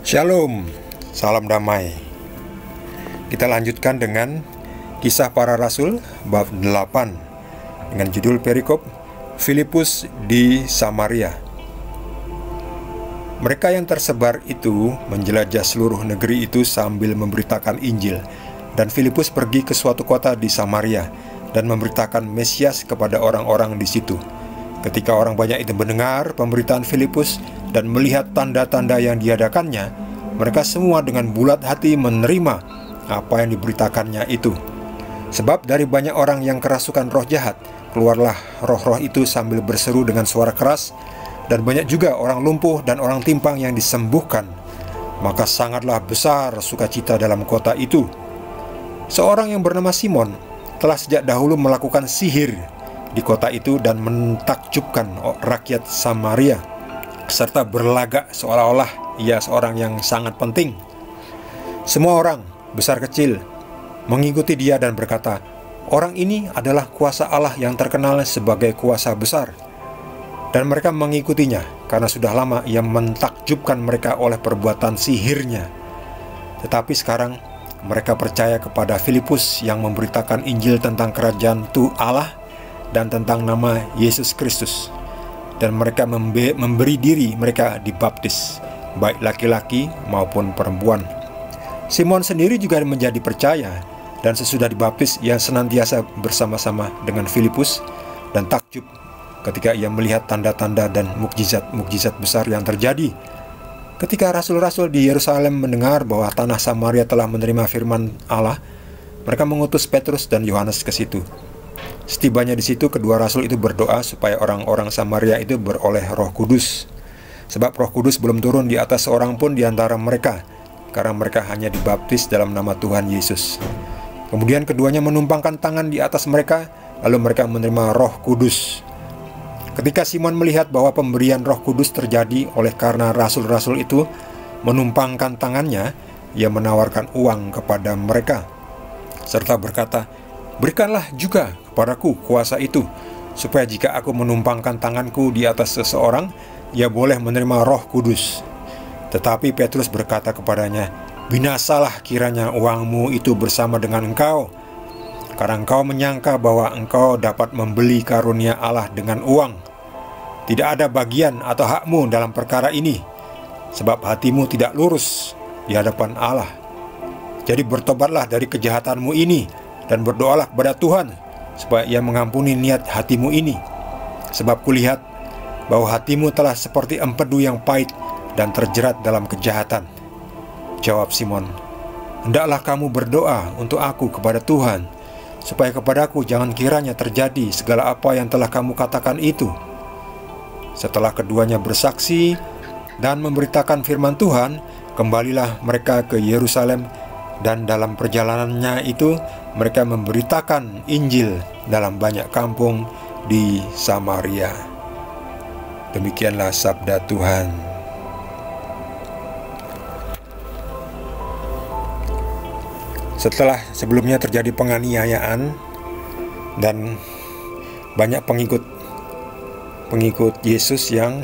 Shalom, salam damai. Kita lanjutkan dengan Kisah Para Rasul bab 8 dengan judul perikop Filipus di Samaria. Mereka yang tersebar itu menjelajah seluruh negeri itu sambil memberitakan Injil. Dan Filipus pergi ke suatu kota di Samaria dan memberitakan Mesias kepada orang-orang di situ. Ketika orang banyak itu mendengar pemberitaan Filipus dan melihat tanda-tanda yang diadakannya, mereka semua dengan bulat hati menerima apa yang diberitakannya itu. Sebab dari banyak orang yang kerasukan roh jahat, keluarlah roh-roh itu sambil berseru dengan suara keras, dan banyak juga orang lumpuh dan orang timpang yang disembuhkan. Maka sangatlah besar sukacita dalam kota itu. Seorang yang bernama Simon telah sejak dahulu melakukan sihir di kota itu dan mentakjubkan rakyat Samaria, serta berlagak seolah-olah ia seorang yang sangat penting. Semua orang, besar kecil, mengikuti dia dan berkata, "Orang ini adalah kuasa Allah yang terkenal sebagai kuasa besar." Dan mereka mengikutinya karena sudah lama ia mentakjubkan mereka oleh perbuatan sihirnya. Tetapi sekarang mereka percaya kepada Filipus yang memberitakan Injil tentang kerajaan Allah dan tentang nama Yesus Kristus. Dan mereka memberi diri mereka dibaptis, baik laki-laki maupun perempuan. Simon sendiri juga menjadi percaya, dan sesudah dibaptis ia senantiasa bersama-sama dengan Filipus dan takjub ketika ia melihat tanda-tanda dan mukjizat-mukjizat besar yang terjadi. Ketika rasul-rasul di Yerusalem mendengar bahwa tanah Samaria telah menerima firman Allah, mereka mengutus Petrus dan Yohanes ke situ. Setibanya di situ, kedua rasul itu berdoa supaya orang-orang Samaria itu beroleh Roh Kudus. Sebab Roh Kudus belum turun di atas seorang pun di antara mereka, karena mereka hanya dibaptis dalam nama Tuhan Yesus. Kemudian keduanya menumpangkan tangan di atas mereka, lalu mereka menerima Roh Kudus. Ketika Simon melihat bahwa pemberian Roh Kudus terjadi oleh karena rasul-rasul itu menumpangkan tangannya, ia menawarkan uang kepada mereka, serta berkata, "Berikanlah juga kepadaku kuasa itu, supaya jika aku menumpangkan tanganku di atas seseorang, ia boleh menerima Roh Kudus." Tetapi Petrus berkata kepadanya, "Binasalah kiranya uangmu itu bersama dengan engkau, karena engkau menyangka bahwa engkau dapat membeli karunia Allah dengan uang. Tidak ada bagian atau hakmu dalam perkara ini, sebab hatimu tidak lurus di hadapan Allah. Jadi bertobatlah dari kejahatanmu ini, dan berdoalah kepada Tuhan, supaya ia mengampuni niat hatimu ini. Sebab kulihat bahwa hatimu telah seperti empedu yang pahit dan terjerat dalam kejahatan." Jawab Simon, "Hendaklah kamu berdoa untuk aku kepada Tuhan, supaya kepadaku jangan kiranya terjadi segala apa yang telah kamu katakan itu." Setelah keduanya bersaksi dan memberitakan firman Tuhan, kembalilah mereka ke Yerusalem, dan dalam perjalanannya itu mereka memberitakan Injil dalam banyak kampung di Samaria. Demikianlah sabda Tuhan. Setelah sebelumnya terjadi penganiayaan dan banyak pengikut Yesus yang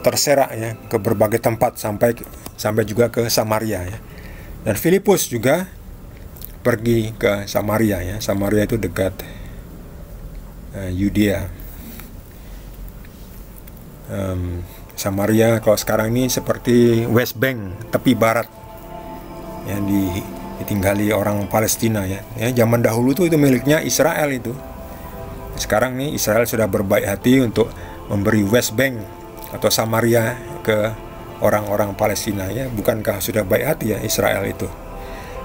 terserak ya ke berbagai tempat sampai juga ke Samaria ya. Dan Filipus juga pergi ke Samaria ya. Samaria itu dekat Yudea. Samaria kalau sekarang ini seperti West Bank, tepi barat yang ditinggali orang Palestina ya. Zaman dahulu itu miliknya Israel itu. Sekarang nih Israel sudah berbaik hati untuk memberi West Bank atau Samaria ke orang-orang Palestina ya. Bukankah sudah baik hati ya Israel itu?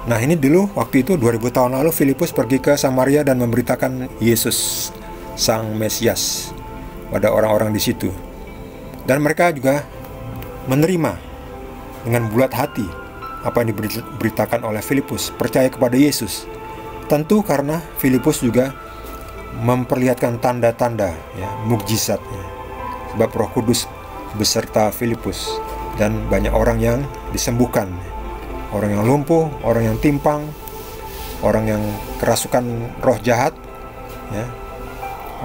Nah, ini dulu waktu itu 2000 tahun lalu Filipus pergi ke Samaria dan memberitakan Yesus Sang Mesias pada orang-orang di situ. Dan mereka juga menerima dengan bulat hati apa yang diberitakan oleh Filipus, percaya kepada Yesus. Tentu karena Filipus juga memperlihatkan tanda-tanda ya, mukjizat ya. Sebab Roh Kudus beserta Filipus, dan banyak orang yang disembuhkan. Orang yang lumpuh, orang yang timpang, orang yang kerasukan roh jahat ya,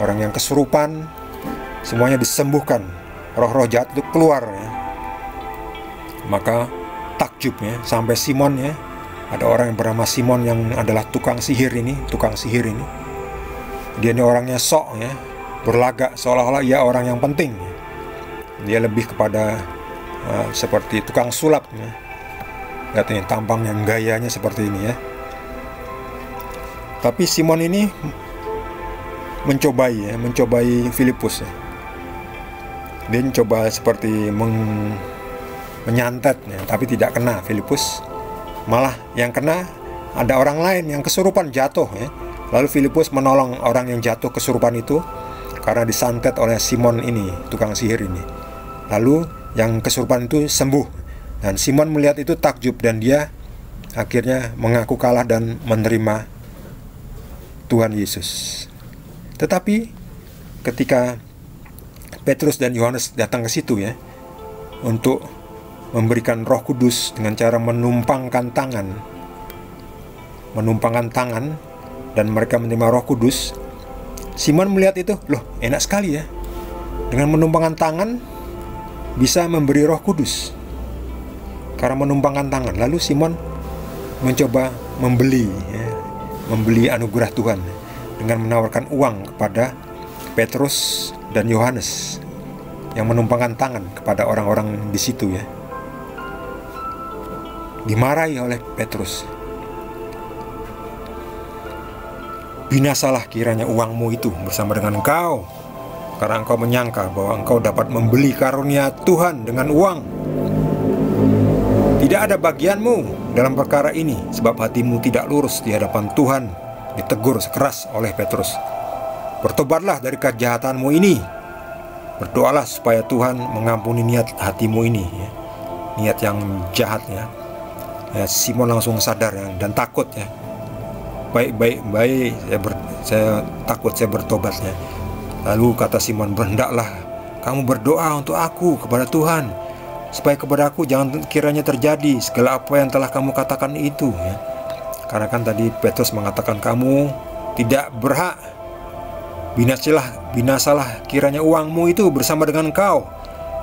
orang yang kesurupan, semuanya disembuhkan. Roh-roh jahat itu keluar ya. Maka takjub ya, sampai Simon ya, ada orang yang bernama Simon yang adalah tukang sihir ini. Dia ini orangnya sok ya, berlagak seolah-olah ia orang yang penting. Dia lebih kepada seperti tukang sulap ya. Lihat ini tampang yang gayanya seperti ini ya. Tapi Simon ini mencobai Filipus ya. Dia mencoba seperti menyantet ya, tapi tidak kena Filipus. Malah yang kena ada orang lain yang kesurupan jatuh ya. Lalu Filipus menolong orang yang jatuh kesurupan itu karena disantet oleh Simon ini, tukang sihir ini. Lalu yang kesurupan itu sembuh. Dan Simon melihat itu takjub, dan dia akhirnya mengaku kalah dan menerima Tuhan Yesus. Tetapi ketika Petrus dan Yohanes datang ke situ ya, untuk memberikan Roh Kudus dengan cara menumpangkan tangan dan mereka menerima Roh Kudus, Simon melihat itu, loh enak sekali ya, dengan menumpangkan tangan bisa memberi Roh Kudus karena menumpangkan tangan. Lalu Simon mencoba membeli anugerah Tuhan dengan menawarkan uang kepada Petrus dan Yohanes yang menumpangkan tangan kepada orang-orang di situ ya. Dimarahi oleh Petrus. Binasalah kiranya uangmu itu bersama dengan engkau, karena engkau menyangka bahwa engkau dapat membeli karunia Tuhan dengan uang. Tidak ada bagianmu dalam perkara ini, sebab hatimu tidak lurus di hadapan Tuhan. Ditegur sekeras oleh Petrus. Bertobatlah dari kejahatanmu ini. Berdoalah supaya Tuhan mengampuni niat hatimu ini ya. Niat yang jahat ya. Simon langsung sadar ya, dan takut ya. Baik, saya takut, saya bertobat ya. Lalu kata Simon, "Hendaklah kamu berdoa untuk aku kepada Tuhan, supaya kepada aku jangan kiranya terjadi segala apa yang telah kamu katakan itu ya." Karena kan tadi Petrus mengatakan, kamu tidak berhak, binasalah kiranya uangmu itu bersama dengan engkau,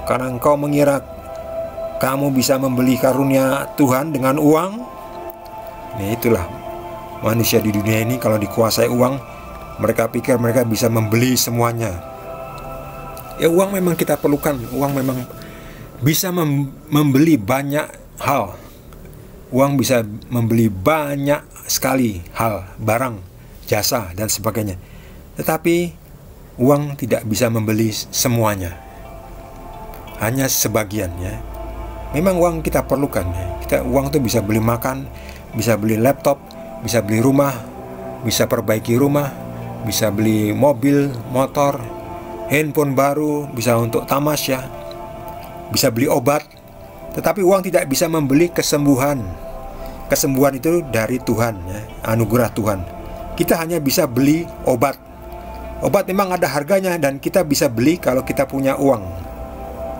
karena engkau mengira kamu bisa membeli karunia Tuhan dengan uang. Nah itulah manusia di dunia ini, kalau dikuasai uang, mereka pikir mereka bisa membeli semuanya. Ya uang memang kita perlukan, uang memang bisa membeli banyak hal. Uang bisa membeli banyak sekali hal, barang, jasa, dan sebagainya. Tetapi uang tidak bisa membeli semuanya, hanya sebagian ya. Memang uang kita perlukan ya. Uang itu bisa beli makan, bisa beli laptop, bisa beli rumah, bisa perbaiki rumah, bisa beli mobil, motor, handphone baru, bisa untuk tamasya, bisa beli obat. Tetapi uang tidak bisa membeli kesembuhan. Kesembuhan itu dari Tuhan ya, anugerah Tuhan. Kita hanya bisa beli obat. Obat memang ada harganya dan kita bisa beli kalau kita punya uang.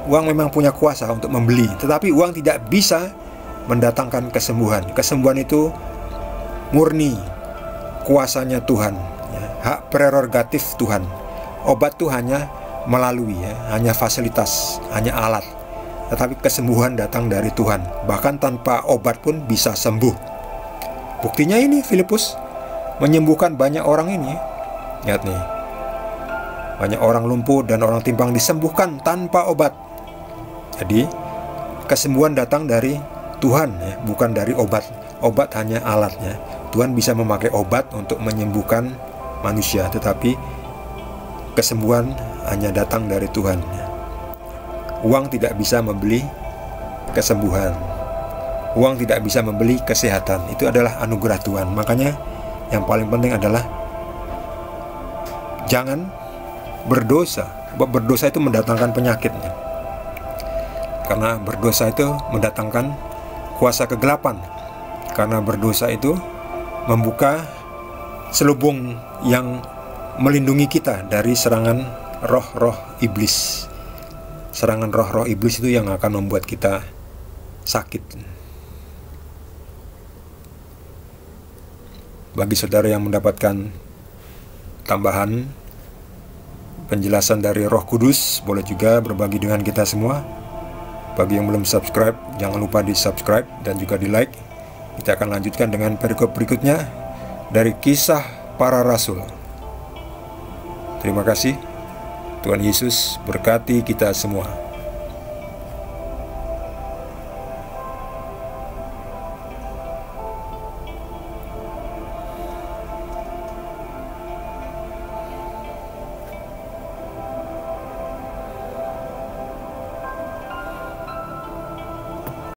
Uang memang punya kuasa untuk membeli, tetapi uang tidak bisa mendatangkan kesembuhan. Kesembuhan itu murni kuasanya Tuhan ya, hak prerogatif Tuhan. Obat itu hanya melalui ya, hanya fasilitas, hanya alat. Tetapi kesembuhan datang dari Tuhan. Bahkan tanpa obat pun bisa sembuh. Buktinya ini Filipus menyembuhkan banyak orang ini. Lihat nih, banyak orang lumpuh dan orang timpang disembuhkan tanpa obat. Jadi kesembuhan datang dari Tuhan ya, bukan dari obat. Obat hanya alatnya. Tuhan bisa memakai obat untuk menyembuhkan manusia, tetapi kesembuhan hanya datang dari Tuhan ya. Uang tidak bisa membeli kesembuhan. Uang tidak bisa membeli kesehatan. Itu adalah anugerah Tuhan. Makanya yang paling penting adalah jangan berdosa. Sebab berdosa itu mendatangkan penyakitnya. Karena berdosa itu mendatangkan kuasa kegelapan. Karena berdosa itu membuka selubung yang melindungi kita dari serangan roh-roh iblis. Serangan roh-roh iblis itu yang akan membuat kita sakit. Bagi saudara yang mendapatkan tambahan penjelasan dari Roh Kudus, boleh juga berbagi dengan kita semua. Bagi yang belum subscribe, jangan lupa di subscribe dan juga di like. Kita akan lanjutkan dengan perikop berikutnya dari Kisah Para Rasul. Terima kasih. Tuhan Yesus berkati kita semua.